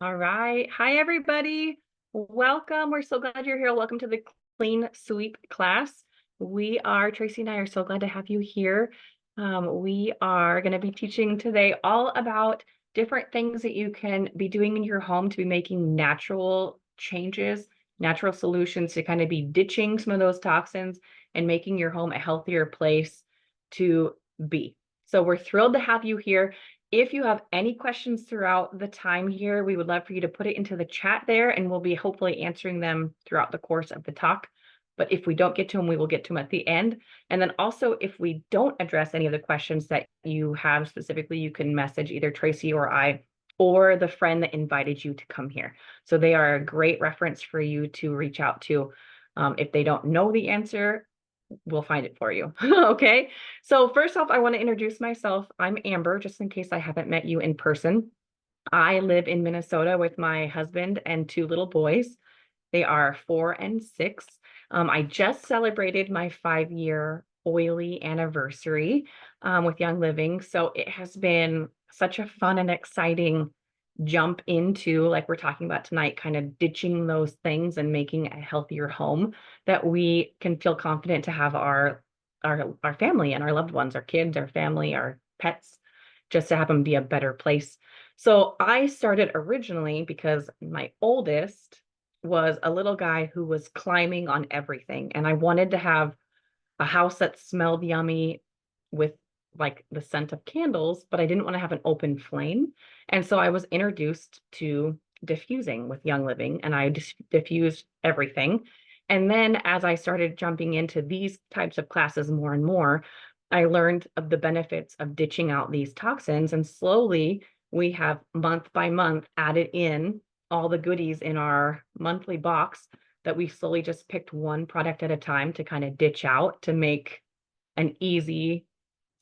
All right. Hi, everybody. Welcome. We're so glad you're here. Welcome to the Clean Sweep class. Tracy and I are so glad to have you here. We are going to be teaching today all about different things that you can be doing in your home to be making natural changes, natural solutions to kind of be ditching some of those toxins and making your home a healthier place to be. So we're thrilled to have you here. If you have any questions throughout the time here, we would love for you to put it into the chat there, and we'll be hopefully answering them throughout the course of the talk. But if we don't get to them, we will get to them at the end. And then also, if we don't address any of the questions that you have specifically, you can message either Tracy or I or the friend that invited you to come here. So they are a great reference for you to reach out to. If they don't know the answer, we'll find it for you. Okay. So first off, I want to introduce myself. I'm Amber, just in case I haven't met you in person. I live in Minnesota with my husband and two little boys. They are 4 and 6. I just celebrated my 5-year oily anniversary with Young Living. So it has been such a fun and exciting jump into, like we're talking about tonight, kind of ditching those things and making a healthier home that we can feel confident to have our family and our loved ones, our kids, our family, our pets, just to have them be a better place. So I started originally because my oldest was a little guy who was climbing on everything, and I wanted to have a house that smelled yummy with like the scent of candles, but I didn't want to have an open flame. And so I was introduced to diffusing with Young Living, and I diffused everything. And then as I started jumping into these types of classes more and more, I learned of the benefits of ditching out these toxins. And slowly we have month by month added in all the goodies in our monthly box that we slowly just picked one product at a time to kind of ditch out to make an easy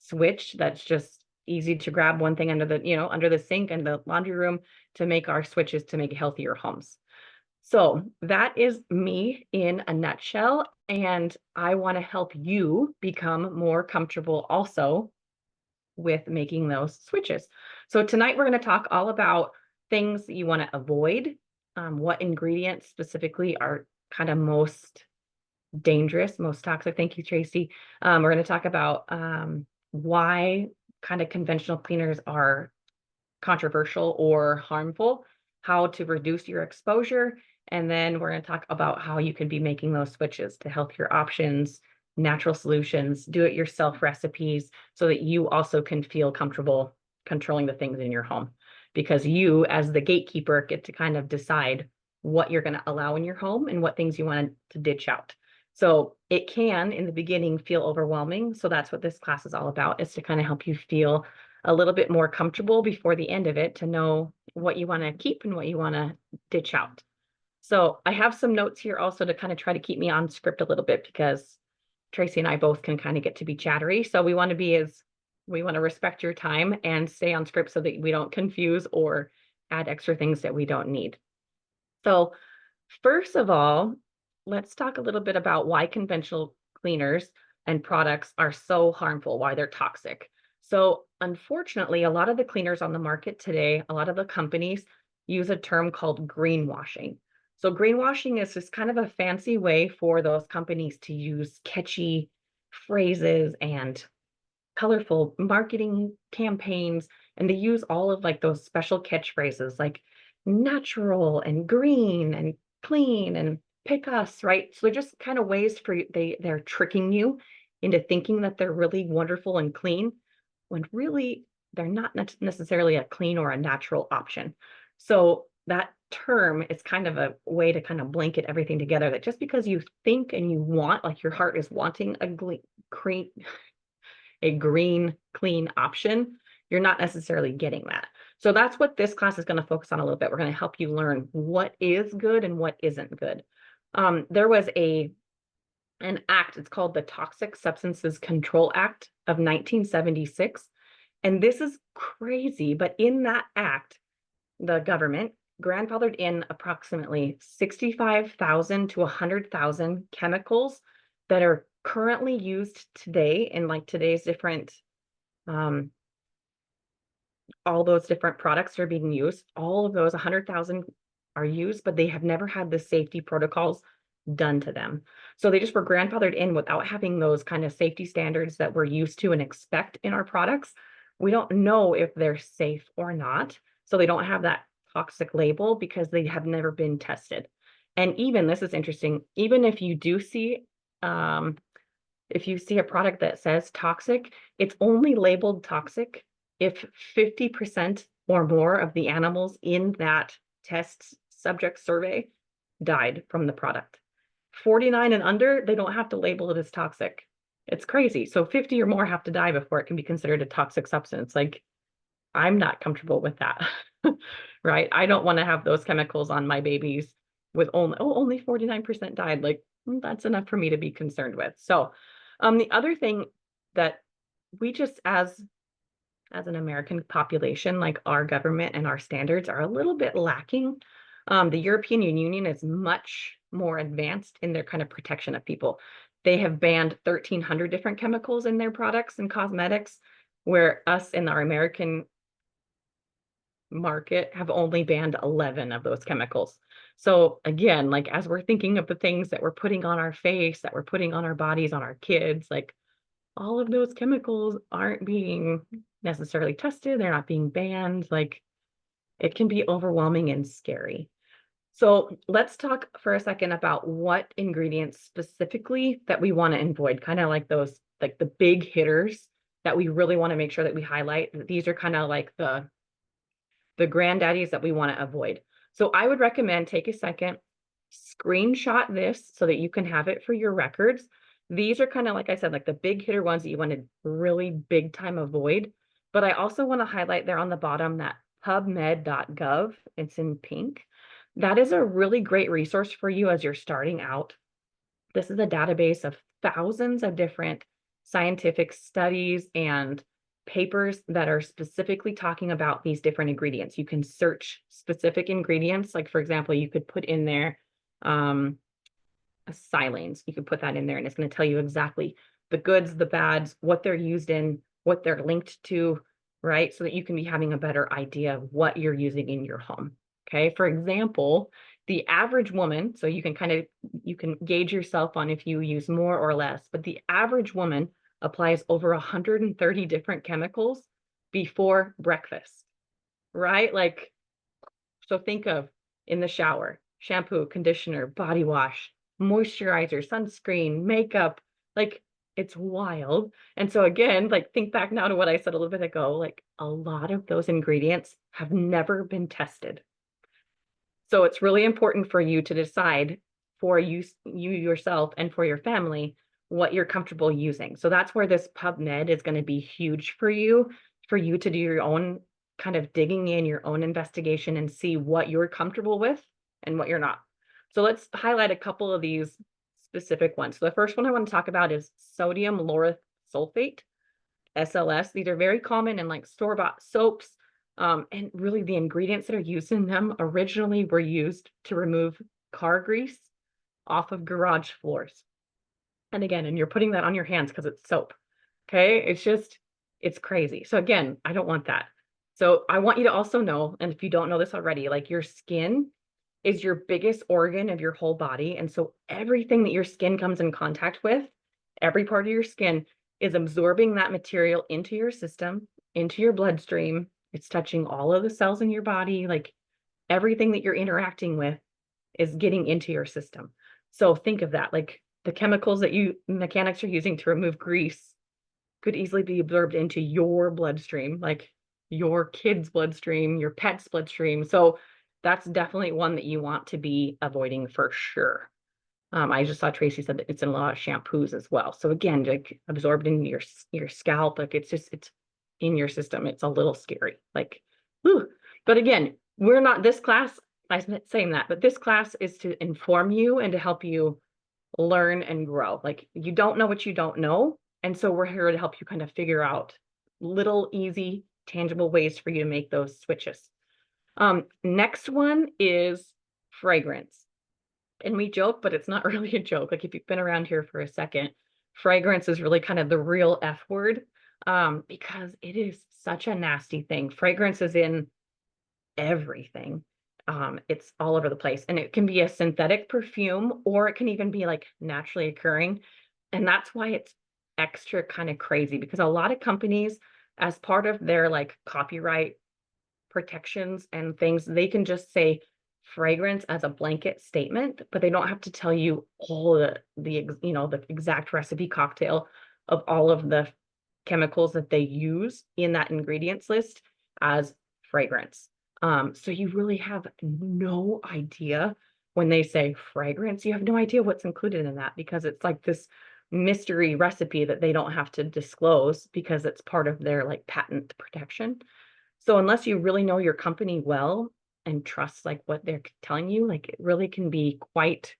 switch that's just easy to grab one thing under the sink and the laundry room to make our switches to make healthier homes. So that is me in a nutshell. And I want to help you become more comfortable also with making those switches. So tonight we're going to talk all about things that you want to avoid, what ingredients specifically are kind of most dangerous, most toxic. Thank you, Tracy. We're going to talk about why kind of conventional cleaners are controversial or harmful, how to reduce your exposure, and then we're going to talk about how you can be making those switches to healthier options, natural solutions, do-it-yourself recipes, so that you also can feel comfortable controlling the things in your home. Because you, as the gatekeeper, get to kind of decide what you're going to allow in your home and what things you want to ditch out. So it can, in the beginning, feel overwhelming. So that's what this class is all about, is to kind of help you feel a little bit more comfortable before the end of it, to know what you want to keep and what you want to ditch out. So I have some notes here also to kind of try to keep me on script a little bit, because Tracy and I both can kind of get to be chattery. So we want to respect your time and stay on script so that we don't confuse or add extra things that we don't need. So first of all, let's talk a little bit about why conventional cleaners and products are so harmful, why they're toxic. So unfortunately, a lot of the cleaners on the market today, a lot of the companies use a term called greenwashing. So greenwashing is just kind of a fancy way for those companies to use catchy phrases and colorful marketing campaigns, and they use all of like those special catchphrases like natural and green and clean and pick us, right? So they're just kind of ways for you, they're tricking you into thinking that they're really wonderful and clean, when really they're not necessarily a clean or a natural option. So that term is kind of a way to kind of blanket everything together, that just because you think and you want, like your heart is wanting a green, clean option, you're not necessarily getting that. So that's what this class is going to focus on a little bit. We're going to help you learn what is good and what isn't good. There was an act, it's called the Toxic Substances Control Act of 1976. And this is crazy, but in that act, the government grandfathered in approximately 65,000 to 100,000 chemicals that are currently used today in like today's different all those different products are being used. All of those 100,000 are used, but they have never had the safety protocols done to them. So they just were grandfathered in without having those kind of safety standards that we're used to and expect in our products. We don't know if they're safe or not. So they don't have that toxic label because they have never been tested. And even this is interesting, even if you do see if you see a product that says toxic, it's only labeled toxic if 50% or more of the animals in that test subject survey died from the product. 49 and under, they don't have to label it as toxic. It's crazy. So 50 or more have to die before it can be considered a toxic substance. Like, I'm not comfortable with that, right? I don't want to have those chemicals on my babies with only 49% died. Like, that's enough for me to be concerned with. So, the other thing that we just as an American population, like our government and our standards are a little bit lacking. The European Union is much more advanced in their kind of protection of people. They have banned 1,300 different chemicals in their products and cosmetics, where us in our American market have only banned 11 of those chemicals. So again, like as we're thinking of the things that we're putting on our face, that we're putting on our bodies, on our kids, like all of those chemicals aren't being necessarily tested. They're not being banned. Like it can be overwhelming and scary. So let's talk for a second about what ingredients specifically that we want to avoid, kind of like those, like the big hitters that we really want to make sure that we highlight. These are kind of like the granddaddies that we want to avoid. So I would recommend take a second, screenshot this so that you can have it for your records. These are kind of, like I said, like the big hitter ones that you want to really big time avoid. But I also want to highlight there on the bottom that pubmed.gov, it's in pink. That is a really great resource for you as you're starting out. This is a database of thousands of different scientific studies and papers that are specifically talking about these different ingredients. You can search specific ingredients. Like, for example, you could put in there silanes. You could put that in there and it's going to tell you exactly the goods, the bads, what they're used in, what they're linked to, right? So that you can be having a better idea of what you're using in your home. Okay. For example, the average woman, so you can gauge yourself on if you use more or less, but the average woman applies over 130 different chemicals before breakfast, right? Like, so think of in the shower, shampoo, conditioner, body wash, moisturizer, sunscreen, makeup, like it's wild. And so again, like think back now to what I said a little bit ago, like a lot of those ingredients have never been tested. So it's really important for you to decide for you yourself and for your family what you're comfortable using. So that's where this PubMed is going to be huge for you to do your own kind of digging in, your own investigation and see what you're comfortable with and what you're not. So let's highlight a couple of these specific ones. So the first one I want to talk about is sodium lauryl sulfate, SLS. These are very common in like store-bought soaps. And really the ingredients that are used in them originally were used to remove car grease off of garage floors. And again, and you're putting that on your hands because it's soap. Okay. It's crazy. So again, I don't want that. So I want you to also know, and if you don't know this already, like your skin is your biggest organ of your whole body. And so everything that your skin comes in contact with, every part of your skin is absorbing that material into your system, into your bloodstream. It's touching all of the cells in your body. Like everything that you're interacting with is getting into your system. So think of that, like the chemicals that you mechanics are using to remove grease could easily be absorbed into your bloodstream, like your kid's bloodstream, your pet's bloodstream. So that's definitely one that you want to be avoiding for sure. I just saw Tracy said that it's in a lot of shampoos as well. So again, like absorbed in your scalp, like it's in your system. It's a little scary, like, whew. But again, we're not this class. I'm saying that, but this class is to inform you and to help you learn and grow. Like you don't know what you don't know. And so we're here to help you kind of figure out little easy, tangible ways for you to make those switches. Next one is fragrance. And we joke, but it's not really a joke. Like if you've been around here for a second, fragrance is really kind of the real F word. because it is such a nasty thing. Fragrance is in everything. It's all over the place, and it can be a synthetic perfume, or it can even be like naturally occurring. And that's why it's extra kind of crazy because a lot of companies, as part of their like copyright protections and things, they can just say fragrance as a blanket statement, but they don't have to tell you all the exact recipe cocktail of all of the chemicals that they use in that ingredients list as fragrance. So you really have no idea when they say fragrance, you have no idea what's included in that because it's like this mystery recipe that they don't have to disclose because it's part of their like patent protection. So unless you really know your company well and trust like what they're telling you, like it really can be quite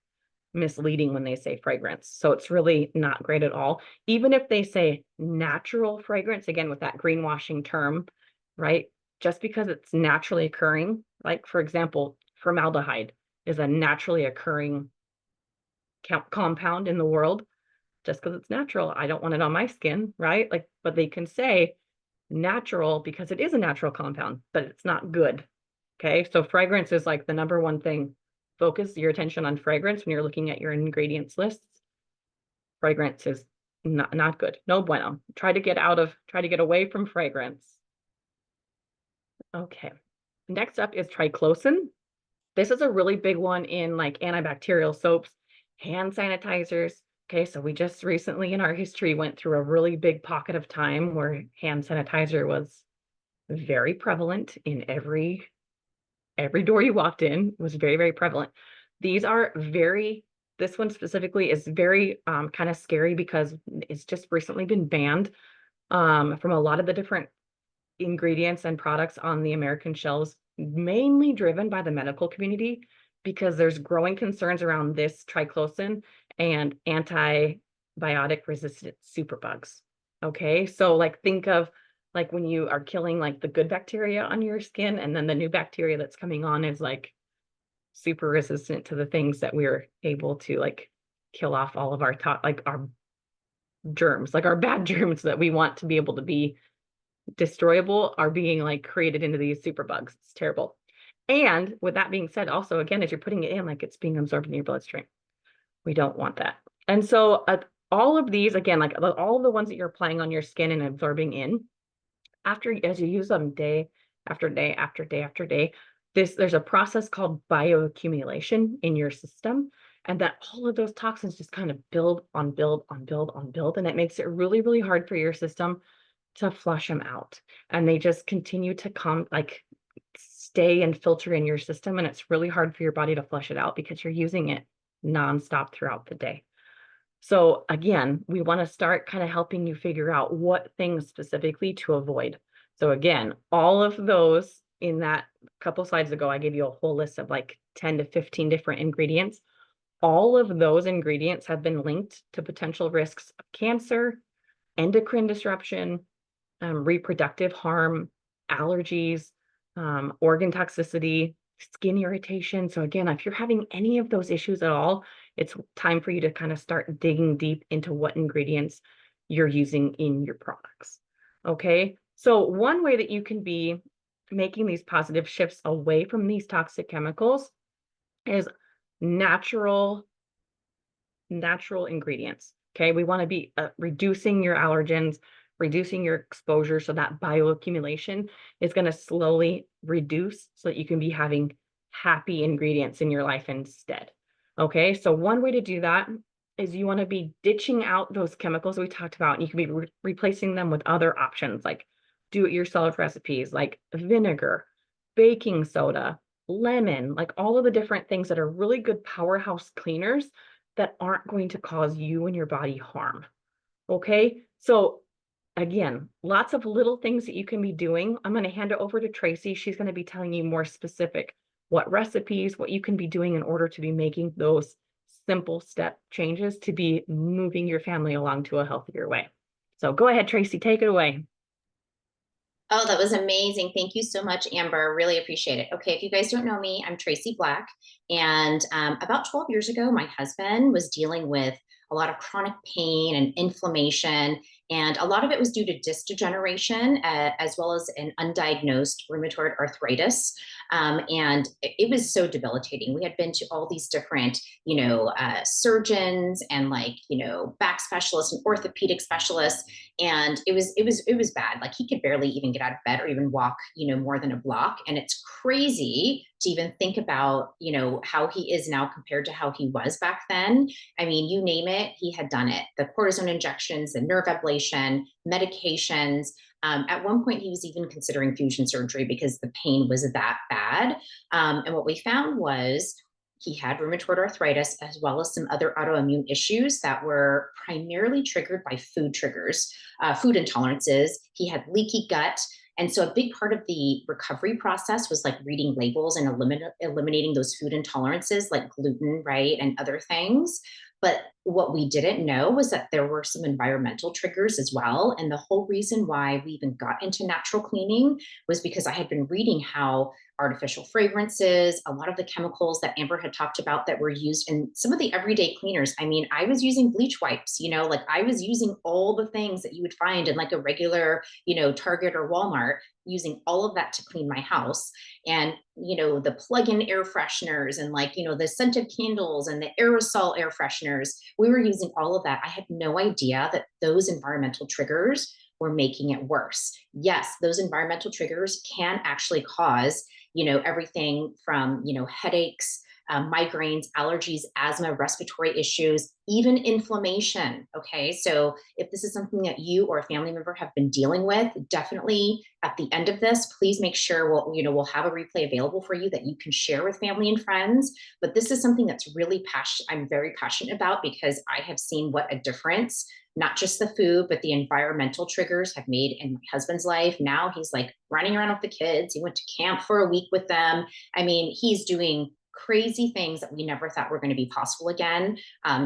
misleading when they say fragrance. So it's really not great at all. Even if they say natural fragrance, again, with that greenwashing term, right? Just because it's naturally occurring, like for example, formaldehyde is a naturally occurring compound in the world. Just because it's natural, I don't want it on my skin, right? Like, but they can say natural because it is a natural compound, but it's not good. Okay. So fragrance is like the number one thing. Focus your attention on fragrance when you're looking at your ingredients lists. Fragrance is not good. No bueno. Try to get away from fragrance. Okay. Next up is triclosan. This is a really big one in like antibacterial soaps, hand sanitizers. Okay, so we just recently in our history went through a really big pocket of time where hand sanitizer was very prevalent in every door you walked in. It was very, very prevalent. These are very, this one specifically is very kind of scary because it's just recently been banned from a lot of the different ingredients and products on the American shelves, mainly driven by the medical community because there's growing concerns around this triclosan and antibiotic resistant superbugs. Okay, so like think of like when you are killing like the good bacteria on your skin, and then the new bacteria that's coming on is like super resistant to the things that we're able to like kill off all of our like our germs, like our bad germs that we want to be able to be destroyable are being like created into these superbugs. It's terrible. And with that being said, also again, as you're putting it in, like it's being absorbed in your bloodstream. We don't want that. And so all of these, again, like all of the ones that you're applying on your skin and absorbing in, after as you use them day after day after day after day, there's a process called bioaccumulation in your system. And that all of those toxins just kind of build on build on build on build. And it makes it really, really hard for your system to flush them out. And they just continue to come like stay and filter in your system. And it's really hard for your body to flush it out because you're using it nonstop throughout the day. So again, we want to start kind of helping you figure out what things specifically to avoid. So again, all of those in that couple slides ago, I gave you a whole list of like 10 to 15 different ingredients. All of those ingredients have been linked to potential risks of cancer, endocrine disruption, reproductive harm, allergies, organ toxicity, skin irritation. So again, if you're having any of those issues at all, it's time for you to kind of start digging deep into what ingredients you're using in your products. Okay. So one way that you can be making these positive shifts away from these toxic chemicals is natural ingredients. Okay. We want to be reducing your allergens, reducing your exposure so that bioaccumulation is going to slowly reduce so that you can be having happy ingredients in your life instead. Okay. So one way to do that is you want to be ditching out those chemicals we talked about, and you can be replacing them with other options like do-it-yourself recipes like vinegar, baking soda, lemon, like all of the different things that are really good powerhouse cleaners that aren't going to cause you and your body harm. Okay. So again, lots of little things that you can be doing. I'm going to hand it over to Tracy. She's going to be telling you more specific what recipes, what you can be doing in order to be making those simple step changes to be moving your family along to a healthier way. So go ahead, Tracy, take it away. Oh, that was amazing. Thank you so much, Amber. Really appreciate it. Okay, if you guys don't know me, I'm Tracy Black. And about 12 years ago, my husband was dealing with a lot of chronic pain and inflammation. And a lot of it was due to disc degeneration, as well as an undiagnosed rheumatoid arthritis. And it was so debilitating. We had been to all these different, surgeons and back specialists and orthopedic specialists. And it was bad. Like he could barely even get out of bed or even walk, more than a block. And it's crazy to even think about, how he is now compared to how he was back then. I mean, you name it, he had done it. The cortisone injections, the nerve ablation, medications. At one point, he was even considering fusion surgery because the pain was that bad. And what we found was he had rheumatoid arthritis as well as some other autoimmune issues that were primarily triggered by food triggers, food intolerances. He had leaky gut. And so a big part of the recovery process was like reading labels and eliminating those food intolerances like gluten, right, and other things. But what we didn't know was that there were some environmental triggers as well. And the whole reason why we even got into natural cleaning was because I had been reading how artificial fragrances, a lot of the chemicals that Amber had talked about that were used in some of the everyday cleaners. I mean, I was using bleach wipes, like I was using all the things that you would find in like a regular, Target or Walmart, using all of that to clean my house. And, the plug-in air fresheners and the scented candles and the aerosol air fresheners, we were using all of that. I had no idea that those environmental triggers were making it worse. Yes, those environmental triggers can actually cause, everything from, headaches, migraines, allergies, asthma, respiratory issues, even inflammation. Okay. So if this is something that you or a family member have been dealing with, definitely at the end of this, please make sure we'll have a replay available for you that you can share with family and friends. But this is something that's really I'm very passionate about because I have seen what a difference not just the food, but the environmental triggers have made in my husband's life. Now he's like running around with the kids. He went to camp for a week with them. I mean, he's doing crazy things that we never thought were going to be possible again,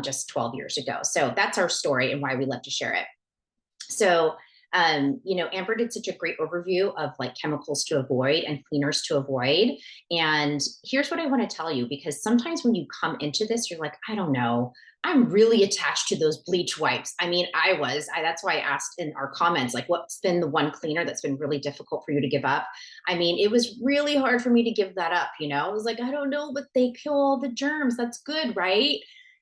just 12 years ago. So that's our story and why we love to share it. So, Amber did such a great overview of like chemicals to avoid and cleaners to avoid. And here's what I want to tell you, because sometimes when you come into this, you're like, I don't know, I'm really attached to those bleach wipes. I mean, that's why I asked in our comments, like, what's been the one cleaner that's been really difficult for you to give up? I mean, it was really hard for me to give that up. I was like, I don't know, but they kill all the germs. That's good, right?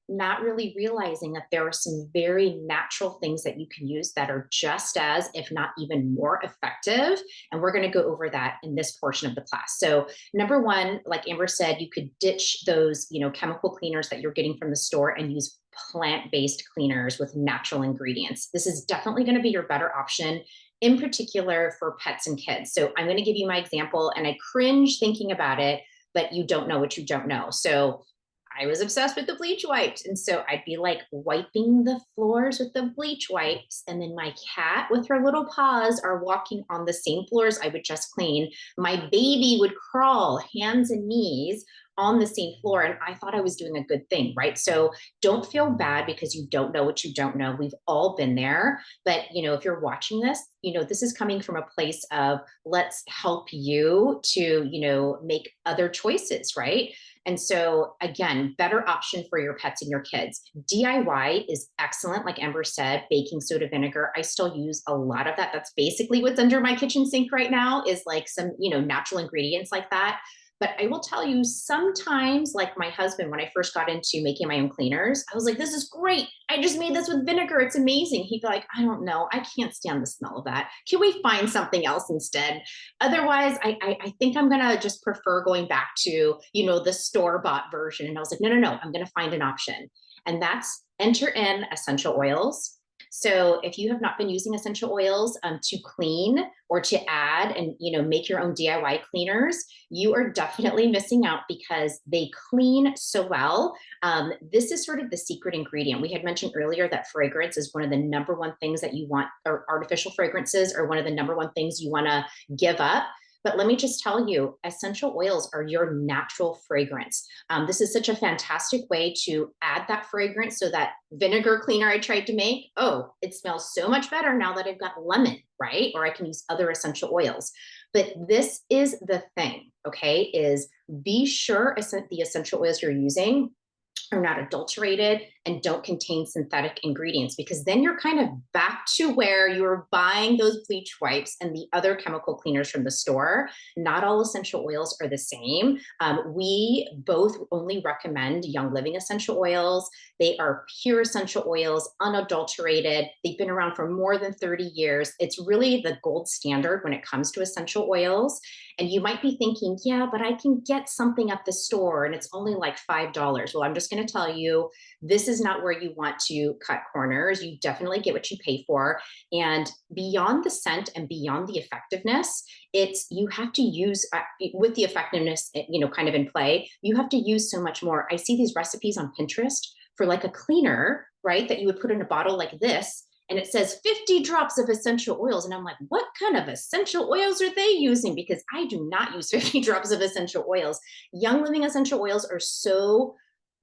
Not really realizing that there are some very natural things that you can use that are just as, if not even more effective. And we're going to go over that in this portion of the class. So number one, like Amber said, you could ditch those, chemical cleaners that you're getting from the store and use plant-based cleaners with natural ingredients. This is definitely going to be your better option, in particular for pets and kids. So I'm going to give you my example, and I cringe thinking about it, but you don't know what you don't know. So I was obsessed with the bleach wipes. And so I'd be like wiping the floors with the bleach wipes. And then my cat with her little paws are walking on the same floors I would just clean. My baby would crawl hands and knees on the same floor. And I thought I was doing a good thing, right? So don't feel bad because you don't know what you don't know. We've all been there. But, if you're watching this, this is coming from a place of let's help you to, make other choices, right? And so again, better option for your pets and your kids. DIY is excellent. Like Amber said, baking soda vinegar. I still use a lot of that. That's basically what's under my kitchen sink right now is like some, natural ingredients like that. But I will tell you, sometimes, like my husband, when I first got into making my own cleaners, I was like, this is great. I just made this with vinegar. It's amazing. He'd be like, I don't know. I can't stand the smell of that. Can we find something else instead? Otherwise, I think I'm going to just prefer going back to, the store-bought version. And I was like, no. I'm going to find an option. And that's enter in essential oils. So if you have not been using essential oils to clean or to add and make your own DIY cleaners, you are definitely missing out because they clean so well. This is sort of the secret ingredient. We had mentioned earlier that fragrance is one of the number one things that you want, or artificial fragrances are one of the number one things you want to give up. But let me just tell you, essential oils are your natural fragrance. This is such a fantastic way to add that fragrance. So that vinegar cleaner I tried to make, it smells so much better now that I've got lemon, right? Or I can use other essential oils. But this is the thing, okay, is be sure the essential oils you're using are not adulterated and don't contain synthetic ingredients, because then you're kind of back to where you were buying those bleach wipes and the other chemical cleaners from the store. Not all essential oils are the same. We both only recommend Young Living essential oils. They are pure essential oils, unadulterated. They've been around for more than 30 years. It's really the gold standard when it comes to essential oils. And you might be thinking, yeah, but I can get something at the store and it's only like $5. Well, I'm just going to tell you, this is not where you want to cut corners. You definitely get what you pay for. And beyond the scent and beyond the effectiveness, it's you have to use with the effectiveness, kind of in play, you have to use so much more. I see these recipes on Pinterest for like a cleaner, right, that you would put in a bottle like this, and it says 50 drops of essential oils. And I'm like, what kind of essential oils are they using? Because I do not use 50 drops of essential oils. Young Living essential oils are so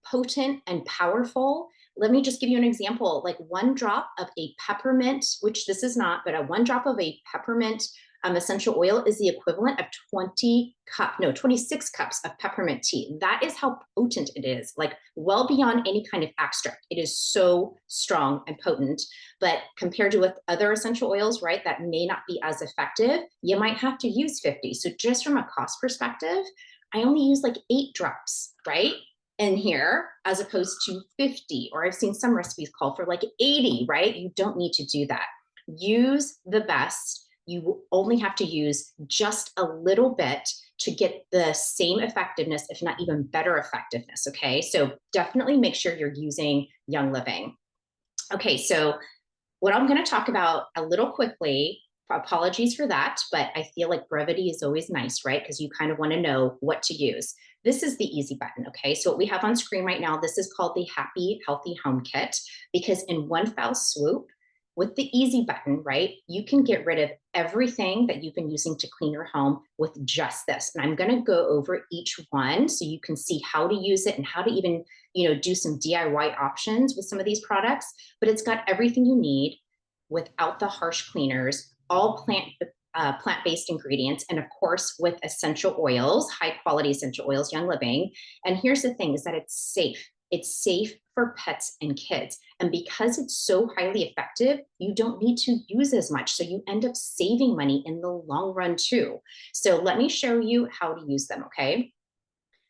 potent and powerful. Let me just give you an example. Like one drop of a peppermint, which this is not, but one drop of a peppermint essential oil is the equivalent of 26 cups of peppermint tea. That is how potent it is, like well beyond any kind of extract. It is so strong and potent. But compared to with other essential oils, right, that may not be as effective, you might have to use 50. So just from a cost perspective, I only use like 8 drops, right, in here, as opposed to 50. Or I've seen some recipes call for like 80, right? You don't need to do that. Use the best. You only have to use just a little bit to get the same effectiveness, if not even better effectiveness. Okay, so definitely make sure you're using Young Living. Okay, so what I'm going to talk about a little quickly, apologies for that, but I feel like brevity is always nice, right? Because you kind of want to know what to use. This is the easy button. Okay, so what we have on screen right now, this is called the Happy Healthy Home Kit, because in one foul swoop, with the easy button, right, you can get rid of everything that you've been using to clean your home with just this. And I'm going to go over each one so you can see how to use it and how to even, do some DIY options with some of these products. But it's got everything you need without the harsh cleaners, all plant-based ingredients, and of course with essential oils, high quality essential oils, Young Living. And here's the thing, is that it's safe. It's safe for pets and kids. And because it's so highly effective, you don't need to use as much. So you end up saving money in the long run too. So let me show you how to use them, okay?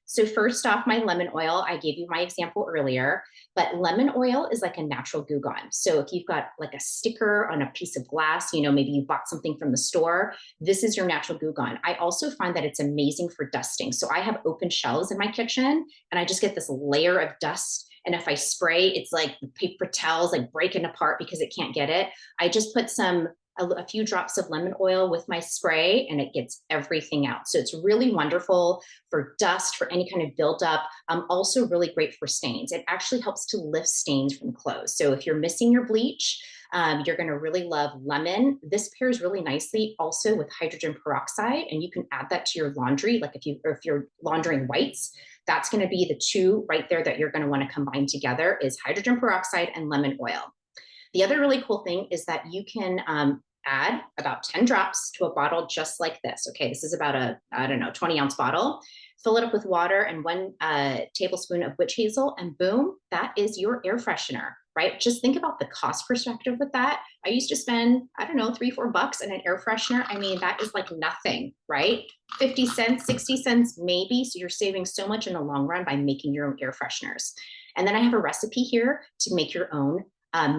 So first off, my lemon oil, I gave you my example earlier, but lemon oil is like a natural Goo Gone. So if you've got like a sticker on a piece of glass, maybe you bought something from the store, this is your natural Goo Gone. I also find that it's amazing for dusting. So I have open shelves in my kitchen and I just get this layer of dust. And if I spray, it's like the paper towels like breaking apart because it can't get it. I just put a few drops of lemon oil with my spray and it gets everything out. So it's really wonderful for dust, for any kind of buildup. Also really great for stains. It actually helps to lift stains from clothes. So if you're missing your bleach, you're going to really love lemon. This pairs really nicely also with hydrogen peroxide, and you can add that to your laundry. Like if you're laundering whites, that's going to be the two right there that you're going to want to combine together, is hydrogen peroxide and lemon oil. The other really cool thing is that you can add about 10 drops to a bottle just like this. Okay, this is about a, 20-ounce bottle. Fill it up with water and 1 tablespoon of witch hazel, and boom, that is your air freshener, right? Just think about the cost perspective with that. I used to spend, $3-4 on an air freshener. I mean, that is like nothing, right? 50 cents, 60 cents, maybe. So you're saving so much in the long run by making your own air fresheners. And then I have a recipe here to make your own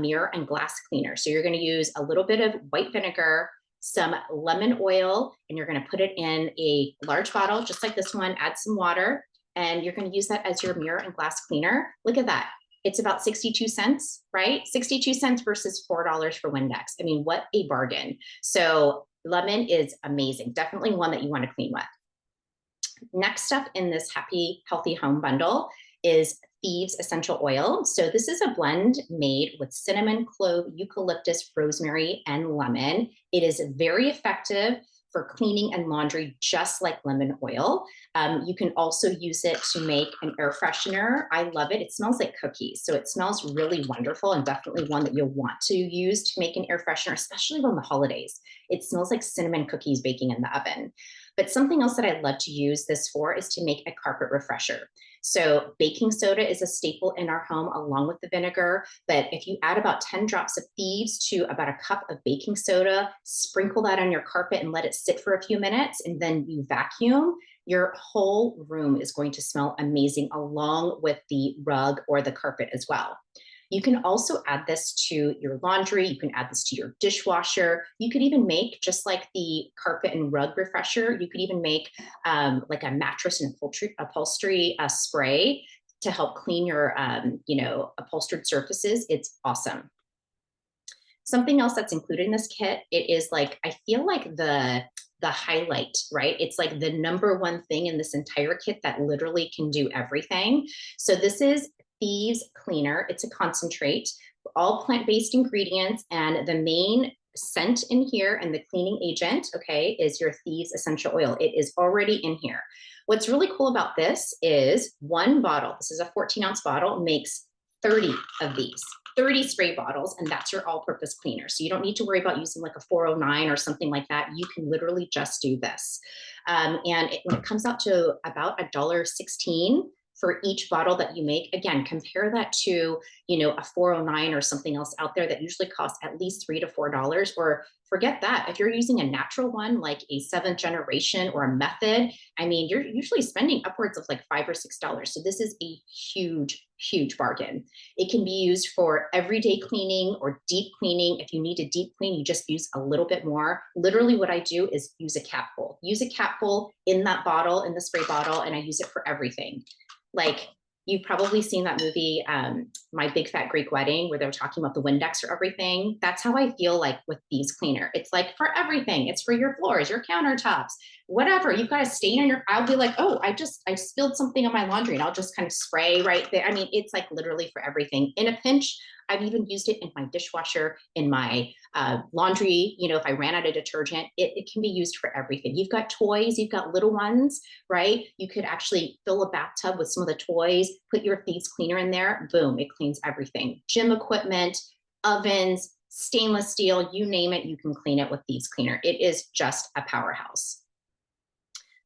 mirror and glass cleaner. So you're going to use a little bit of white vinegar, some lemon oil, and you're going to put it in a large bottle, just like this one, add some water, and you're going to use that as your mirror and glass cleaner. Look at that. It's about 62 cents, right? 62 cents versus $4 for Windex. I mean, what a bargain. So lemon is amazing. Definitely one that you want to clean with. Next up in this Happy Healthy Home bundle is Thieves Essential Oil. So this is a blend made with cinnamon, clove, eucalyptus, rosemary, and lemon. It is very effective for cleaning and laundry, just like lemon oil. You can also use it to make an air freshener. I love it. It smells like cookies. So it smells really wonderful, and definitely one that you'll want to use to make an air freshener, especially around the holidays. It smells like cinnamon cookies baking in the oven. But something else that I love to use this for is to make a carpet refresher. So baking soda is a staple in our home along with the vinegar. But if you add about 10 drops of thieves to about a cup of baking soda, sprinkle that on your carpet and let it sit for a few minutes, and then you vacuum, your whole room is going to smell amazing along with the rug or the carpet as well. You can also add this to your laundry. You can add this to your dishwasher. You could even make, just like the carpet and rug refresher, you could even make like a mattress and upholstery spray to help clean your, upholstered surfaces. It's awesome. Something else that's included in this kit, it is like, I feel like the highlight, right? It's like the number one thing in this entire kit that literally can do everything. So this is Thieves Cleaner. It's a concentrate, all plant-based ingredients, and the main scent in here and the cleaning agent, okay, is your Thieves essential oil. It is already in here. What's really cool about this is one bottle, this is a 14-ounce bottle, makes 30 of these. 30 spray bottles, and that's your all-purpose cleaner. So you don't need to worry about using like a 409 or something like that. You can literally just do this. When it comes out to about $1.16 for each bottle that you make, again, compare that to, a 409 or something else out there that usually costs at least $3 to $4, or forget that. If you're using a natural one, like a 7th generation or a method, I mean, you're usually spending upwards of like $5 or $6. So this is a huge, huge bargain. It can be used for everyday cleaning or deep cleaning. If you need to deep clean, you just use a little bit more. Literally what I do is use a capful. Use a capful in that bottle, in the spray bottle, and I use it for everything. Like, you've probably seen that movie, My Big Fat Greek Wedding, where they're talking about the Windex for everything. That's how I feel like with Thieves Cleaner. It's like for everything. It's for your floors, your countertops, whatever. You've got a stain on your, I'll be like, oh, I spilled something on my laundry, and I'll just kind of spray right there. I mean, it's like literally for everything. In a pinch, I've even used it in my dishwasher, in my laundry. If I ran out of detergent, it can be used for everything. You've got toys, you've got little ones, right? You could actually fill a bathtub with some of the toys, put your Thieves Cleaner in there, boom, it cleans everything. Gym equipment, ovens, stainless steel, you name it, you can clean it with Thieves Cleaner. It is just a powerhouse.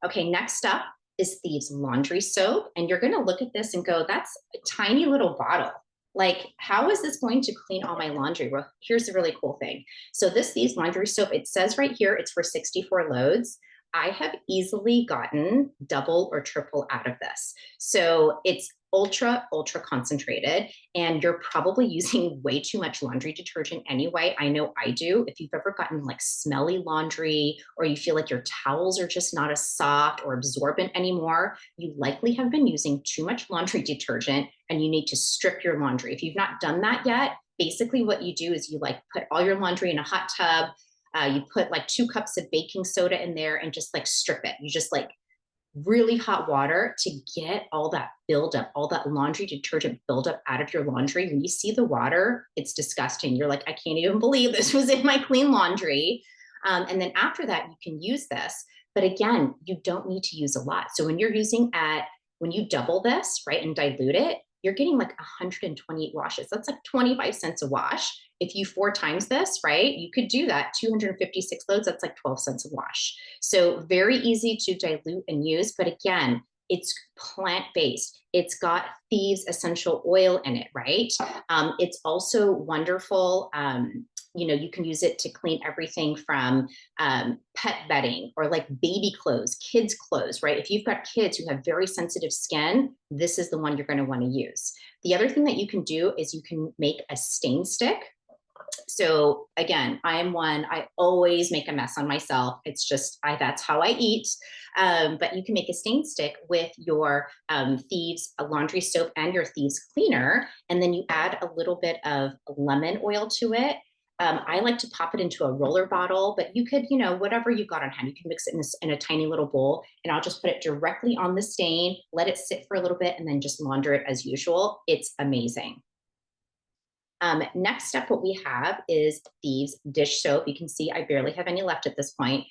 Okay, next up is Thieves Laundry Soap. And you're gonna look at this and go, that's a tiny little bottle. Like, how is this going to clean all my laundry? Well, here's the really cool thing. So this Thieves Laundry Soap, it says right here, it's for 64 loads. I have easily gotten double or triple out of this. So it's ultra, ultra concentrated, and you're probably using way too much laundry detergent anyway. I know I do. If you've ever gotten like smelly laundry, or you feel like your towels are just not as soft or absorbent anymore, you likely have been using too much laundry detergent, and you need to strip your laundry. If you've not done that yet, basically what you do is you like put all your laundry in a hot tub. You put like 2 cups of baking soda in there and just like strip it. You just like really hot water to get all that buildup, all that laundry detergent buildup out of your laundry. When you see the water, it's disgusting. You're like, I can't even believe this was in my clean laundry. And then after that, you can use this. But again, you don't need to use a lot. So when when you double this, right, and dilute it, you're getting like 128 washes. That's like 25 cents a wash. If you 4 times this, right, you could do that, 256 loads, that's like 12 cents a wash. So very easy to dilute and use. But again, it's plant-based. It's got Thieves essential oil in it, right? It's also wonderful. You can use it to clean everything from pet bedding or like baby clothes, kids' clothes, right? If you've got kids who have very sensitive skin, this is the one you're going to want to use. The other thing that you can do is you can make a stain stick. So again, I am one, I always make a mess on myself. It's just, that's how I eat. But you can make a stain stick with your Thieves laundry soap and your Thieves cleaner. And then you add a little bit of lemon oil to it. I like to pop it into a roller bottle, but you could, whatever you got on hand, you can mix it in a tiny little bowl, and I'll just put it directly on the stain, let it sit for a little bit, and then just launder it as usual. It's amazing. Next up, what we have is Thieves dish soap. You can see I barely have any left at this point.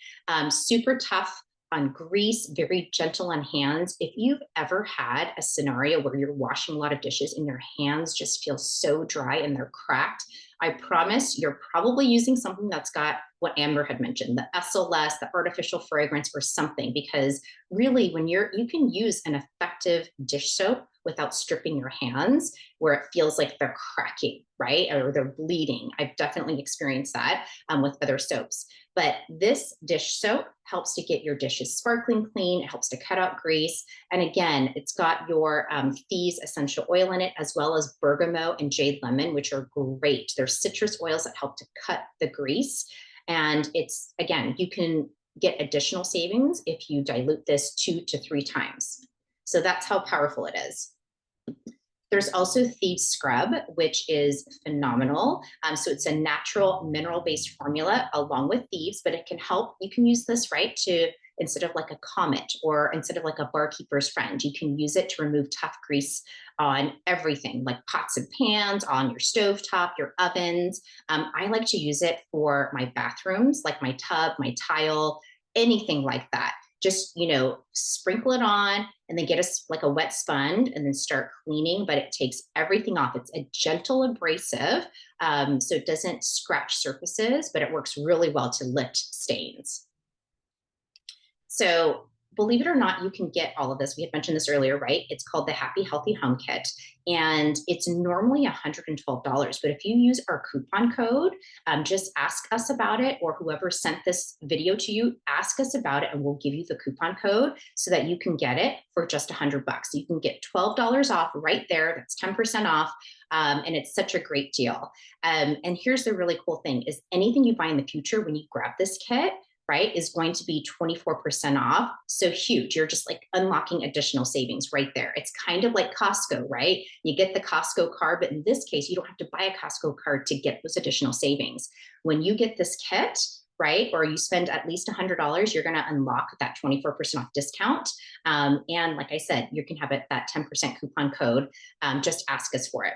Super tough on grease, very gentle on hands. If you've ever had a scenario where you're washing a lot of dishes and your hands just feel so dry and they're cracked, I promise you're probably using something that's got what Amber had mentioned, the SLS, the artificial fragrance or something, because really when you can use an effective dish soap without stripping your hands where it feels like they're cracking, right? Or they're bleeding. I've definitely experienced that with other soaps. But this dish soap helps to get your dishes sparkling clean. It helps to cut out grease. And again, it's got your Thieves essential oil in it, as well as bergamot and jade lemon, which are great. They're citrus oils that help to cut the grease. And it's, again, you can get additional savings if you dilute this 2 to 3 times. So that's how powerful it is. There's also Thieves Scrub, which is phenomenal. So it's a natural mineral-based formula along with Thieves, but it can help, you can use this, right, to instead of like a Comet or instead of like a barkeeper's friend, you can use it to remove tough grease on everything, like pots and pans, on your stovetop, your ovens. I like to use it for my bathrooms, like my tub, my tile, anything like that. Just, sprinkle it on and then get like a wet sponge and then start cleaning, but it takes everything off. It's a gentle abrasive, so it doesn't scratch surfaces, but it works really well to lift stains. So believe it or not, you can get all of this. We had mentioned this earlier, right? It's called the Happy Healthy Home Kit, and it's normally $112. But if you use our coupon code, just ask us about it, or whoever sent this video to you, ask us about it, and we'll give you the coupon code so that you can get it for just $100. You can get $12 off right there. That's 10% off. And it's such a great deal. And here's the really cool thing is anything you buy in the future, when you grab this kit, right, is going to be 24% off. So huge. You're just like unlocking additional savings right there. It's kind of like Costco, right? You get the Costco card, but in this case, you don't have to buy a Costco card to get those additional savings. When you get this kit, right, or you spend at least $100, you're going to unlock that 24% off discount. And like I said, you can have it that 10% coupon code. Just ask us for it.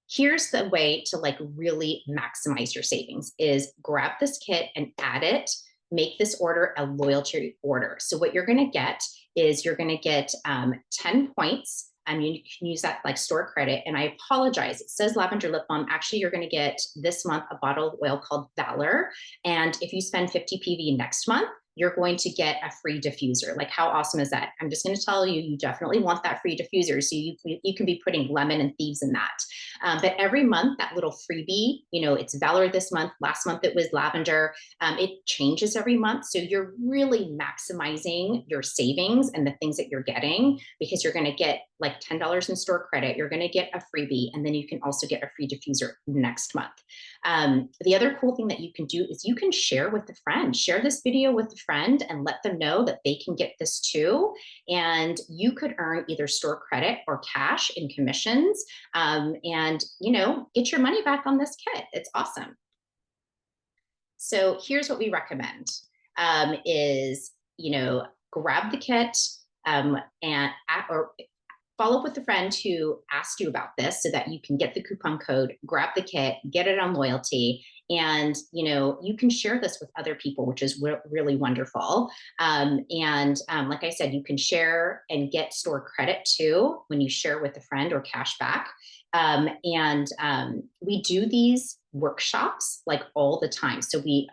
Here's the way to like really maximize your savings is grab this kit and add it. Make this order a loyalty order. So what you're going to get is you're going to get 10 points. You can use that like store credit. And I apologize. It says lavender lip balm. Actually, you're going to get this month a bottle of oil called Valor. And if you spend 50 PV next month, you're going to get a free diffuser. Like how awesome is that? I'm just going to tell you, you definitely want that free diffuser. So you can be putting lemon and Thieves in that. But every month, that little freebie, it's Valor this month. Last month, it was lavender. It changes every month. So you're really maximizing your savings and the things that you're getting because you're going to get like $10 in store credit. You're going to get a freebie. And then you can also get a free diffuser next month. The other cool thing that you can do is you can share with a friend, share this video with a friend and let them know that they can get this too. And you could earn either store credit or cash in commissions and, get your money back on this kit. It's awesome. So here's what we recommend is, grab the kit or follow up with a friend who asked you about this so that you can get the coupon code, grab the kit, get it on loyalty. And, you can share this with other people, which is really wonderful. Like I said, you can share and get store credit too when you share with a friend or cash back. We do these workshops like all the time. So we,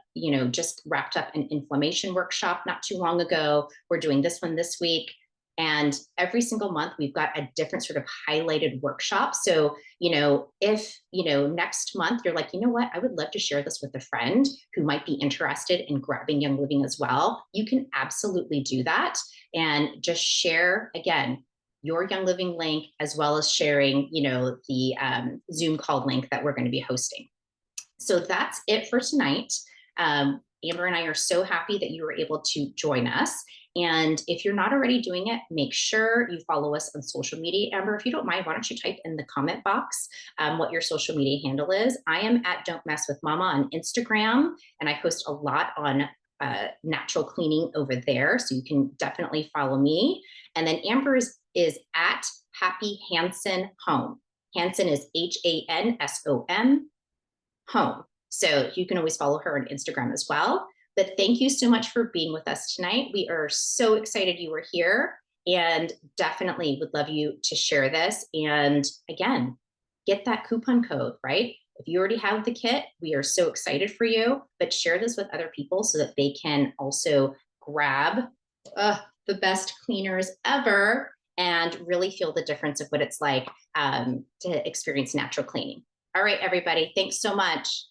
just wrapped up an inflammation workshop not too long ago. We're doing this one this week. And every single month, we've got a different sort of highlighted workshop. So, if, next month you're like, you know what, I would love to share this with a friend who might be interested in grabbing Young Living as well, you can absolutely do that. And just share, again, your Young Living link, as well as sharing, the Zoom call link that we're going to be hosting. So that's it for tonight. Amber and I are so happy that you were able to join us. And if you're not already doing it, make sure you follow us on social media. Amber, if you don't mind, why don't you type in the comment box what your social media handle is? I am at Don't Mess with Mama on Instagram, and I post a lot on natural cleaning over there. So you can definitely follow me. And then Amber's is at Happy Hanson Home. Hanson is HANSOM Home. So you can always follow her on Instagram as well. But thank you so much for being with us tonight. We are so excited you were here and definitely would love you to share this. And again, get that coupon code, right? If you already have the kit, we are so excited for you, but share this with other people so that they can also grab the best cleaners ever and really feel the difference of what it's like to experience natural cleaning. All right, everybody, thanks so much.